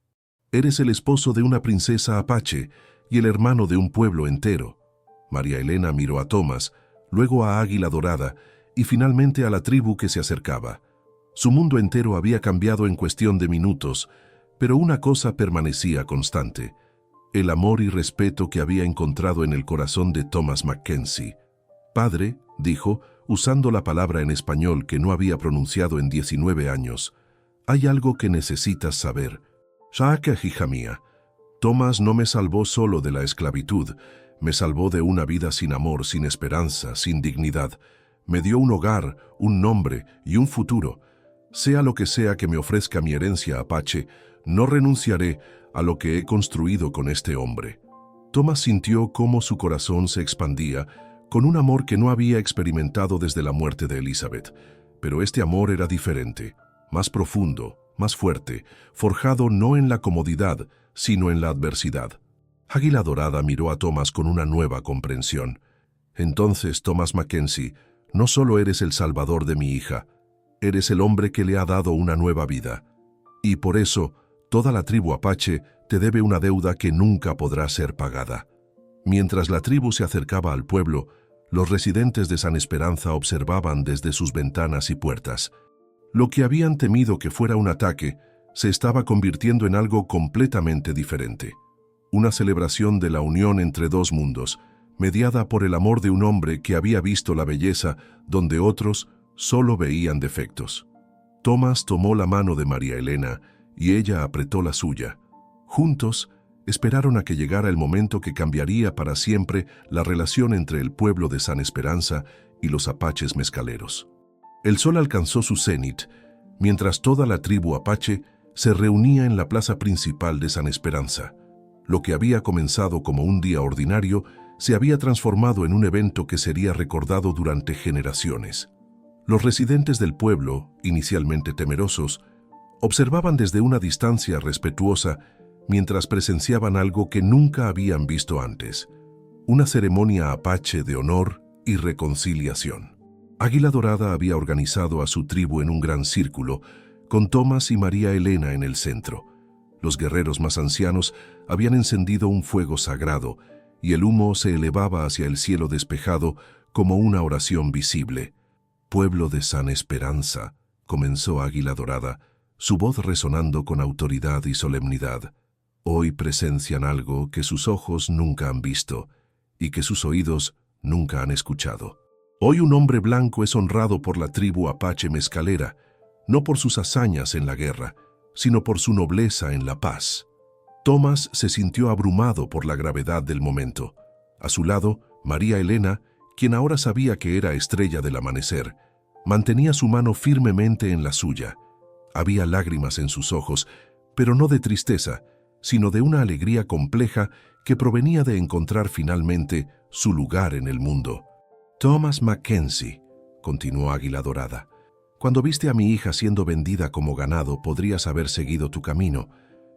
Eres el esposo de una princesa apache y el hermano de un pueblo entero». María Elena miró a Thomas, luego a Águila Dorada y finalmente a la tribu que se acercaba. Su mundo entero había cambiado en cuestión de minutos, pero una cosa permanecía constante: el amor y respeto que había encontrado en el corazón de Thomas Mackenzie. «Padre», dijo, usando la palabra en español que no había pronunciado en 19 años, «hay algo que necesitas saber. Shaka, hija mía, Thomas no me salvó solo de la esclavitud, me salvó de una vida sin amor, sin esperanza, sin dignidad. Me dio un hogar, un nombre y un futuro. Sea lo que sea que me ofrezca mi herencia apache, no renunciaré a lo que he construido con este hombre». Thomas sintió cómo su corazón se expandía con un amor que no había experimentado desde la muerte de Elizabeth. Pero este amor era diferente, más profundo, más fuerte, forjado no en la comodidad, sino en la adversidad. Águila Dorada miró a Thomas con una nueva comprensión. «Entonces, Thomas Mackenzie, no solo eres el salvador de mi hija, eres el hombre que le ha dado una nueva vida. Y por eso, toda la tribu apache te debe una deuda que nunca podrá ser pagada». Mientras la tribu se acercaba al pueblo, los residentes de San Esperanza observaban desde sus ventanas y puertas. Lo que habían temido que fuera un ataque se estaba convirtiendo en algo completamente diferente. Una celebración de la unión entre dos mundos, mediada por el amor de un hombre que había visto la belleza donde otros solo veían defectos. Thomas tomó la mano de María Elena y ella apretó la suya. Juntos, esperaron a que llegara el momento que cambiaría para siempre la relación entre el pueblo de San Esperanza y los apaches mezcaleros. El sol alcanzó su cenit, mientras toda la tribu apache se reunía en la plaza principal de San Esperanza. Lo que había comenzado como un día ordinario se había transformado en un evento que sería recordado durante generaciones. Los residentes del pueblo, inicialmente temerosos, observaban desde una distancia respetuosa mientras presenciaban algo que nunca habían visto antes: una ceremonia apache de honor y reconciliación. Águila Dorada había organizado a su tribu en un gran círculo, con Thomas y María Elena en el centro. Los guerreros más ancianos habían encendido un fuego sagrado, y el humo se elevaba hacia el cielo despejado como una oración visible. «Pueblo de San Esperanza», comenzó Águila Dorada, su voz resonando con autoridad y solemnidad. «Hoy presencian algo que sus ojos nunca han visto y que sus oídos nunca han escuchado. Hoy un hombre blanco es honrado por la tribu apache mezcalera, no por sus hazañas en la guerra, sino por su nobleza en la paz». Thomas se sintió abrumado por la gravedad del momento. A su lado, María Elena, quien ahora sabía que era estrella del amanecer, mantenía su mano firmemente en la suya. Había lágrimas en sus ojos, pero no de tristeza, sino de una alegría compleja que provenía de encontrar finalmente su lugar en el mundo. Thomas Mackenzie, continuó Águila Dorada, cuando viste a mi hija siendo vendida como ganado, podrías haber seguido tu camino.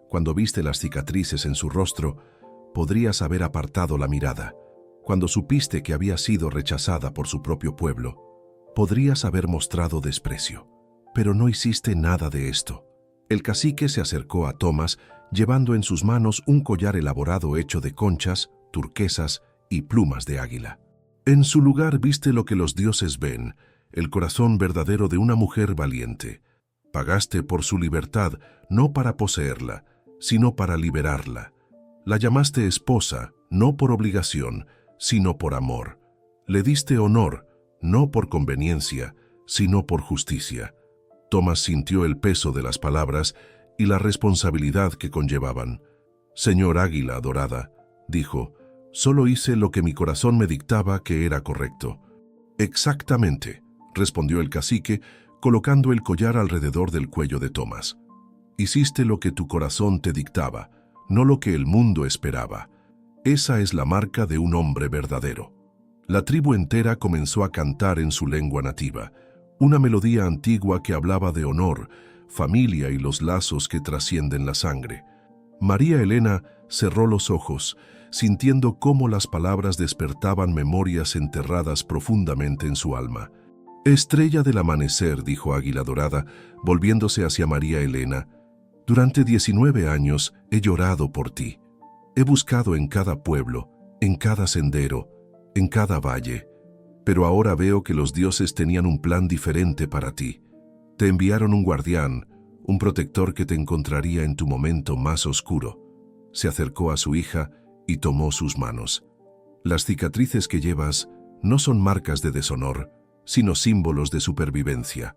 Cuando viste las cicatrices en su rostro, podrías haber apartado la mirada. Cuando supiste que había sido rechazada por su propio pueblo, podrías haber mostrado desprecio. Pero no hiciste nada de esto. El cacique se acercó a Thomas, llevando en sus manos un collar elaborado hecho de conchas, turquesas y plumas de águila. En su lugar viste lo que los dioses ven, el corazón verdadero de una mujer valiente. Pagaste por su libertad, no para poseerla, sino para liberarla. La llamaste esposa, no por obligación, sino por amor. Le diste honor, no por conveniencia, sino por justicia. Thomas sintió el peso de las palabras y la responsabilidad que conllevaban. Señor Águila Dorada, dijo, solo hice lo que mi corazón me dictaba que era correcto. Exactamente, respondió el cacique, colocando el collar alrededor del cuello de Thomas. Hiciste lo que tu corazón te dictaba, no lo que el mundo esperaba. Esa es la marca de un hombre verdadero. La tribu entera comenzó a cantar en su lengua nativa, una melodía antigua que hablaba de honor, familia y los lazos que trascienden la sangre. María Elena cerró los ojos, sintiendo cómo las palabras despertaban memorias enterradas profundamente en su alma. Estrella del amanecer, dijo Águila Dorada, volviéndose hacia María Elena, durante 19 años he llorado por ti. He buscado en cada pueblo, en cada sendero, en cada valle, pero ahora veo que los dioses tenían un plan diferente para ti. Te enviaron un guardián, un protector que te encontraría en tu momento más oscuro. Se acercó a su hija y tomó sus manos. Las cicatrices que llevas no son marcas de deshonor, sino símbolos de supervivencia.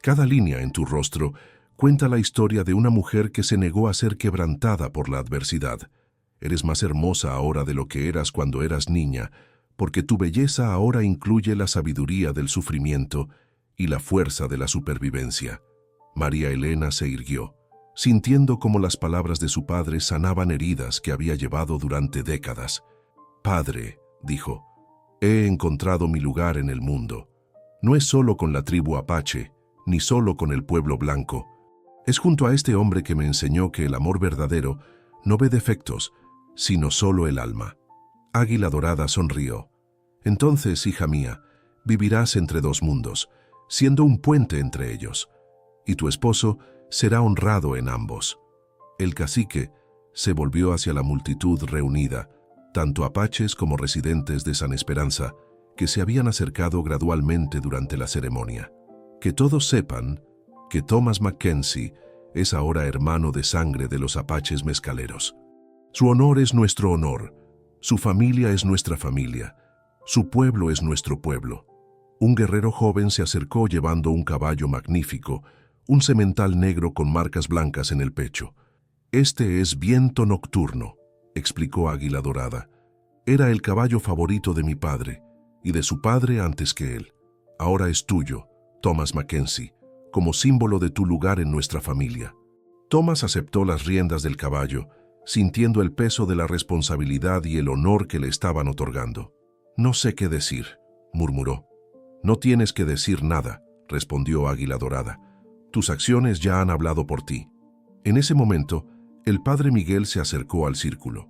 Cada línea en tu rostro cuenta la historia de una mujer que se negó a ser quebrantada por la adversidad. Eres más hermosa ahora de lo que eras cuando eras niña, porque tu belleza ahora incluye la sabiduría del sufrimiento y la fuerza de la supervivencia. María Elena se irguió, sintiendo cómo las palabras de su padre sanaban heridas que había llevado durante décadas. Padre, dijo, he encontrado mi lugar en el mundo. No es solo con la tribu apache, ni solo con el pueblo blanco. Es junto a este hombre que me enseñó que el amor verdadero no ve defectos, sino solo el alma. Águila Dorada sonrió. Entonces, hija mía, vivirás entre dos mundos, siendo un puente entre ellos, y tu esposo será honrado en ambos. El cacique se volvió hacia la multitud reunida, tanto apaches como residentes de San Esperanza, que se habían acercado gradualmente durante la ceremonia. Que todos sepan que Thomas Mackenzie es ahora hermano de sangre de los apaches mezcaleros. Su honor es nuestro honor, su familia es nuestra familia, su pueblo es nuestro pueblo. Un guerrero joven se acercó llevando un caballo magnífico, un semental negro con marcas blancas en el pecho. Este es Viento Nocturno, explicó Águila Dorada. Era el caballo favorito de mi padre, y de su padre antes que él. Ahora es tuyo, Thomas Mackenzie, como símbolo de tu lugar en nuestra familia. Thomas aceptó las riendas del caballo, sintiendo el peso de la responsabilidad y el honor que le estaban otorgando. No sé qué decir, murmuró. No tienes que decir nada, respondió Águila Dorada. Tus acciones ya han hablado por ti. En ese momento, el padre Miguel se acercó al círculo.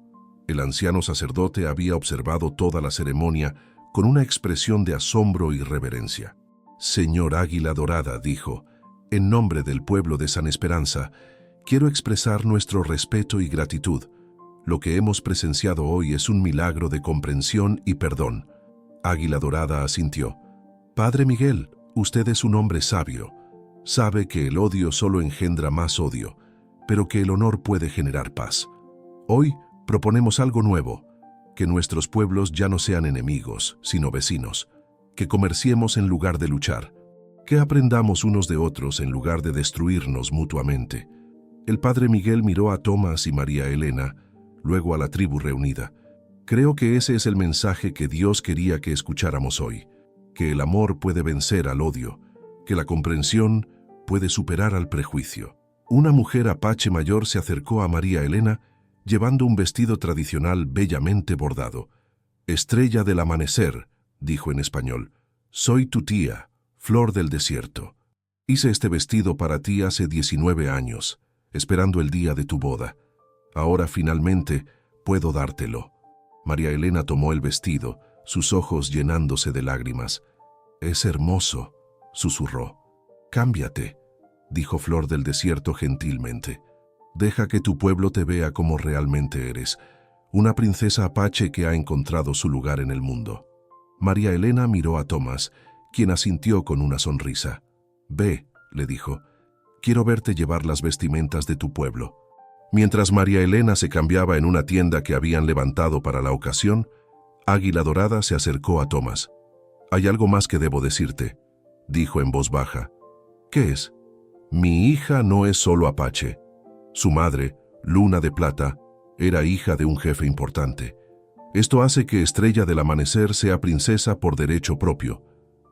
El anciano sacerdote había observado toda la ceremonia con una expresión de asombro y reverencia. Señor Águila Dorada, dijo, en nombre del pueblo de San Esperanza, quiero expresar nuestro respeto y gratitud. Lo que hemos presenciado hoy es un milagro de comprensión y perdón. Águila Dorada asintió. Padre Miguel, usted es un hombre sabio. Sabe que el odio solo engendra más odio, pero que el honor puede generar paz. Hoy proponemos algo nuevo, que nuestros pueblos ya no sean enemigos, sino vecinos, que comerciemos en lugar de luchar, que aprendamos unos de otros en lugar de destruirnos mutuamente. El padre Miguel miró a Thomas y María Elena, luego a la tribu reunida. Creo que ese es el mensaje que Dios quería que escucháramos hoy, que el amor puede vencer al odio, que la comprensión puede superar al prejuicio. Una mujer apache mayor se acercó a María Elena llevando un vestido tradicional bellamente bordado. «Estrella del amanecer», dijo en español, «soy tu tía, flor del desierto. Hice este vestido para ti hace 19 años, esperando el día de tu boda. Ahora finalmente puedo dártelo». María Elena tomó el vestido, sus ojos llenándose de lágrimas. «Es hermoso», susurró. «Cámbiate», dijo Flor del Desierto gentilmente. «Deja que tu pueblo te vea como realmente eres, una princesa apache que ha encontrado su lugar en el mundo». María Elena miró a Tomás, quien asintió con una sonrisa. «Ve», le dijo, «quiero verte llevar las vestimentas de tu pueblo». Mientras María Elena se cambiaba en una tienda que habían levantado para la ocasión, Águila Dorada se acercó a Tomás. «Hay algo más que debo decirte», dijo en voz baja. «¿Qué es?» «Mi hija no es solo apache. Su madre, Luna de Plata, era hija de un jefe importante. Esto hace que Estrella del Amanecer sea princesa por derecho propio.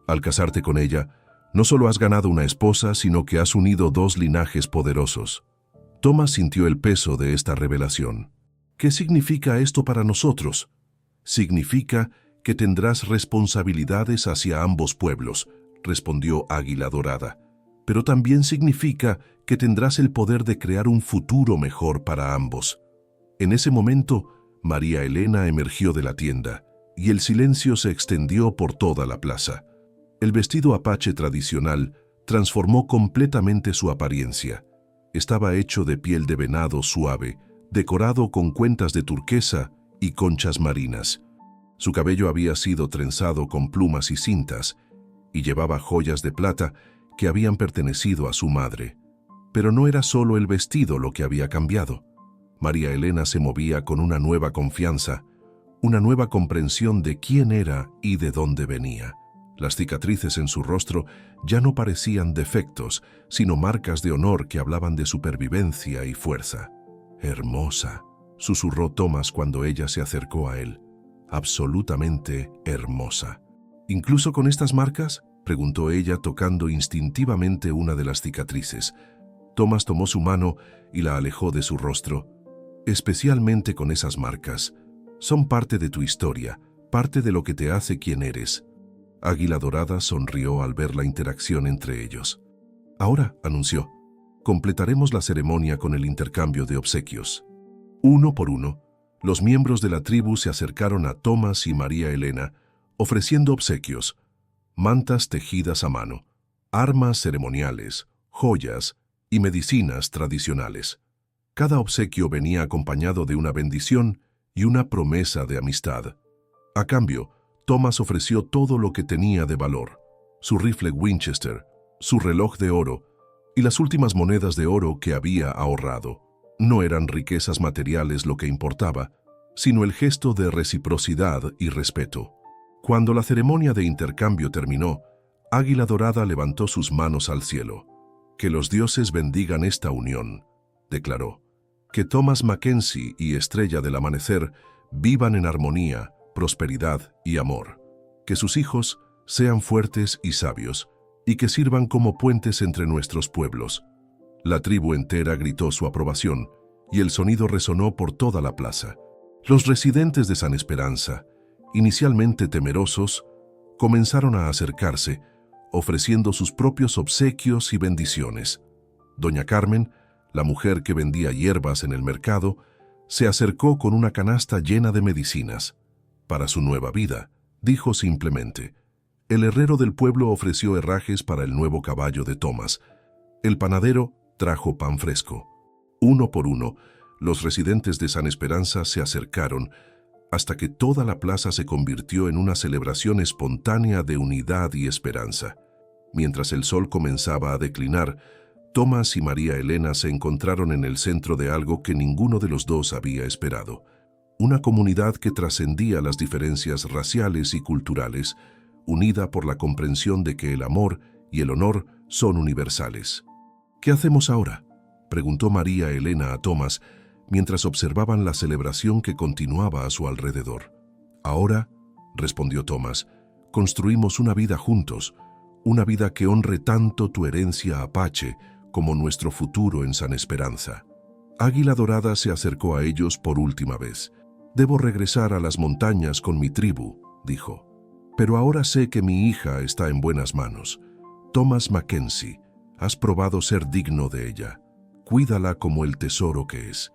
Al casarte con ella, no solo has ganado una esposa, sino que has unido dos linajes poderosos». Tomás sintió el peso de esta revelación. «¿Qué significa esto para nosotros?» «Significa que tendrás responsabilidades hacia ambos pueblos», respondió Águila Dorada. «Pero también significa que tendrás el poder de crear un futuro mejor para ambos». En ese momento, María Elena emergió de la tienda, y el silencio se extendió por toda la plaza. El vestido apache tradicional transformó completamente su apariencia. Estaba hecho de piel de venado suave, decorado con cuentas de turquesa y conchas marinas. Su cabello había sido trenzado con plumas y cintas, y llevaba joyas de plata que habían pertenecido a su madre. Pero no era solo el vestido lo que había cambiado. María Elena se movía con una nueva confianza, una nueva comprensión de quién era y de dónde venía. Las cicatrices en su rostro ya no parecían defectos, sino marcas de honor que hablaban de supervivencia y fuerza. «Hermosa», susurró Tomás cuando ella se acercó a él. «Absolutamente hermosa». «¿Incluso con estas marcas?», preguntó ella tocando instintivamente una de las cicatrices. Tomás tomó su mano y la alejó de su rostro. «Especialmente con esas marcas. Son parte de tu historia, parte de lo que te hace quien eres». Águila Dorada sonrió al ver la interacción entre ellos. «Ahora», anunció, «completaremos la ceremonia con el intercambio de obsequios». Uno por uno, los miembros de la tribu se acercaron a Tomás y María Elena, ofreciendo obsequios: mantas tejidas a mano, armas ceremoniales, joyas y medicinas tradicionales. Cada obsequio venía acompañado de una bendición y una promesa de amistad. A cambio, Tomás ofreció todo lo que tenía de valor: su rifle Winchester, su reloj de oro y las últimas monedas de oro que había ahorrado. No eran riquezas materiales lo que importaba, sino el gesto de reciprocidad y respeto. Cuando la ceremonia de intercambio terminó, Águila Dorada levantó sus manos al cielo. «Que los dioses bendigan esta unión», declaró. «Que Thomas Mackenzie y Estrella del Amanecer vivan en armonía, prosperidad y amor. Que sus hijos sean fuertes y sabios, y que sirvan como puentes entre nuestros pueblos». La tribu entera gritó su aprobación, y el sonido resonó por toda la plaza. Los residentes de San Esperanza, inicialmente temerosos, comenzaron a acercarse, ofreciendo sus propios obsequios y bendiciones. Doña Carmen, la mujer que vendía hierbas en el mercado, se acercó con una canasta llena de medicinas. Para su nueva vida, dijo simplemente. El herrero del pueblo ofreció herrajes para el nuevo caballo de Tomás. El panadero trajo pan fresco. Uno por uno, los residentes de San Esperanza se acercaron, hasta que toda la plaza se convirtió en una celebración espontánea de unidad y esperanza. Mientras el sol comenzaba a declinar, Tomás y María Elena se encontraron en el centro de algo que ninguno de los dos había esperado. Una comunidad que trascendía las diferencias raciales y culturales, unida por la comprensión de que el amor y el honor son universales. «¿Qué hacemos ahora?», preguntó María Elena a Tomás, mientras observaban la celebración que continuaba a su alrededor. «Ahora», respondió Tomás, «construimos una vida juntos, una vida que honre tanto tu herencia apache como nuestro futuro en San Esperanza». Águila Dorada se acercó a ellos por última vez. «Debo regresar a las montañas con mi tribu», dijo. «Pero ahora sé que mi hija está en buenas manos. Thomas Mackenzie, has probado ser digno de ella. Cuídala como el tesoro que es».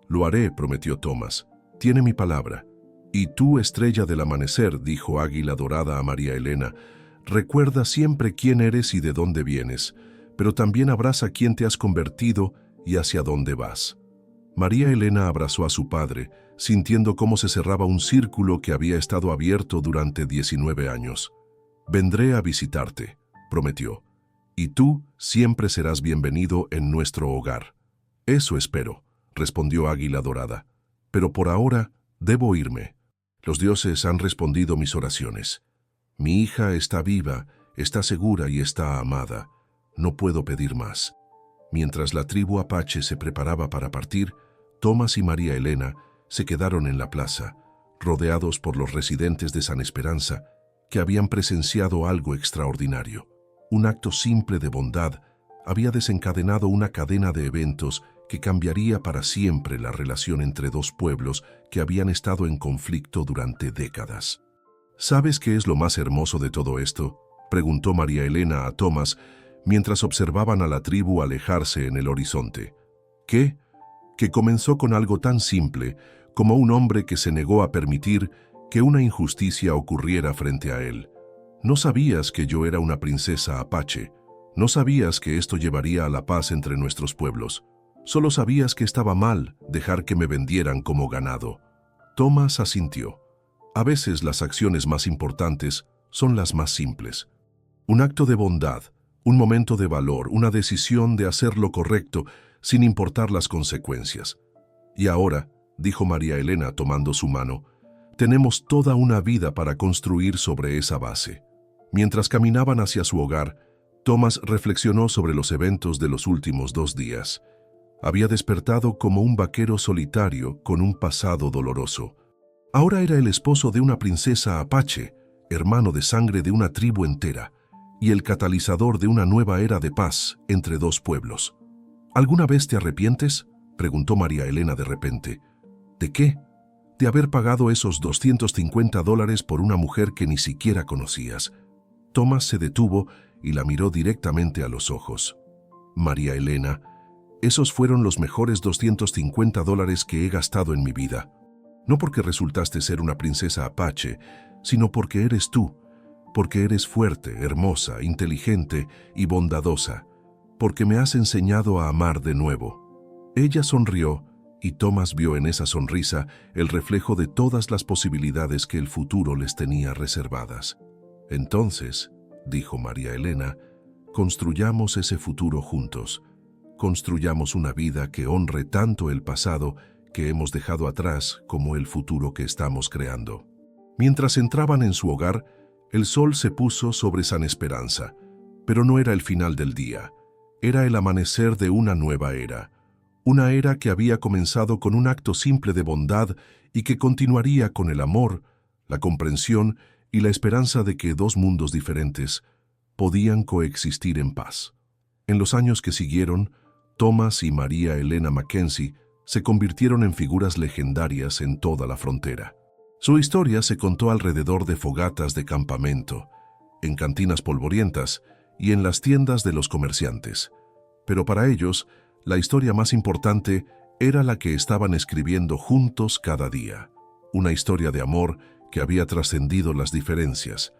«Lo haré», prometió Thomas. «Tiene mi palabra». «Y tú, estrella del amanecer», dijo Águila Dorada a María Elena, «recuerda siempre quién eres y de dónde vienes, pero también abraza quién te has convertido y hacia dónde vas». María Elena abrazó a su padre, sintiendo cómo se cerraba un círculo que había estado abierto durante 19 años. «Vendré a visitarte», prometió, «y tú siempre serás bienvenido en nuestro hogar». «Eso espero», respondió Águila Dorada, «pero por ahora debo irme. Los dioses han respondido mis oraciones. Mi hija está viva, está segura y está amada. No puedo pedir más». Mientras la tribu apache se preparaba para partir, Thomas y María Elena se quedaron en la plaza, rodeados por los residentes de San Esperanza, que habían presenciado algo extraordinario. Un acto simple de bondad había desencadenado una cadena de eventos que cambiaría para siempre la relación entre dos pueblos que habían estado en conflicto durante décadas. «¿Sabes qué es lo más hermoso de todo esto?», preguntó María Elena a Thomas mientras observaban a la tribu alejarse en el horizonte. «¿Qué?», que comenzó con algo tan simple como un hombre que se negó a permitir que una injusticia ocurriera frente a él. «No sabías que yo era una princesa apache. No sabías que esto llevaría a la paz entre nuestros pueblos. Solo sabías que estaba mal dejar que me vendieran como ganado». Thomas asintió. A veces las acciones más importantes son las más simples. Un acto de bondad, un momento de valor, una decisión de hacer lo correcto sin importar las consecuencias. «Y ahora», dijo María Elena tomando su mano, «tenemos toda una vida para construir sobre esa base». Mientras caminaban hacia su hogar, Thomas reflexionó sobre los eventos de los últimos 2 días. Había despertado como un vaquero solitario con un pasado doloroso. Ahora era el esposo de una princesa apache, hermano de sangre de una tribu entera, y el catalizador de una nueva era de paz entre 2 pueblos. «¿Alguna vez te arrepientes?», preguntó María Elena de repente. «¿De qué?». «De haber pagado esos $250 por una mujer que ni siquiera conocías». Thomas se detuvo y la miró directamente a los ojos. «María Elena, esos fueron los mejores $250 que he gastado en mi vida. No porque resultaste ser una princesa apache, sino porque eres tú, porque eres fuerte, hermosa, inteligente y bondadosa, porque me has enseñado a amar de nuevo». Ella sonrió y Thomas vio en esa sonrisa el reflejo de todas las posibilidades que el futuro les tenía reservadas. «Entonces», dijo María Elena, «construyamos ese futuro juntos. Construyamos una vida que honre tanto el pasado que hemos dejado atrás como el futuro que estamos creando». Mientras entraban en su hogar, el sol se puso sobre San Esperanza, pero no era el final del día. Era el amanecer de una nueva era. Una era que había comenzado con un acto simple de bondad y que continuaría con el amor, la comprensión y la esperanza de que 2 mundos diferentes podían coexistir en paz. En los años que siguieron, Thomas y María Elena Mackenzie se convirtieron en figuras legendarias en toda la frontera. Su historia se contó alrededor de fogatas de campamento, en cantinas polvorientas y en las tiendas de los comerciantes. Pero para ellos, la historia más importante era la que estaban escribiendo juntos cada día. Una historia de amor que había trascendido las diferencias,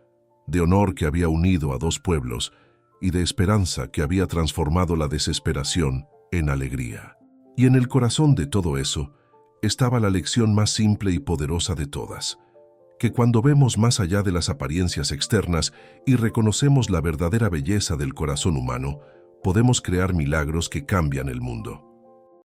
de honor que había unido a 2 pueblos y de esperanza que había transformado la desesperación en alegría. Y en el corazón de todo eso estaba la lección más simple y poderosa de todas, que cuando vemos más allá de las apariencias externas y reconocemos la verdadera belleza del corazón humano, podemos crear milagros que cambian el mundo.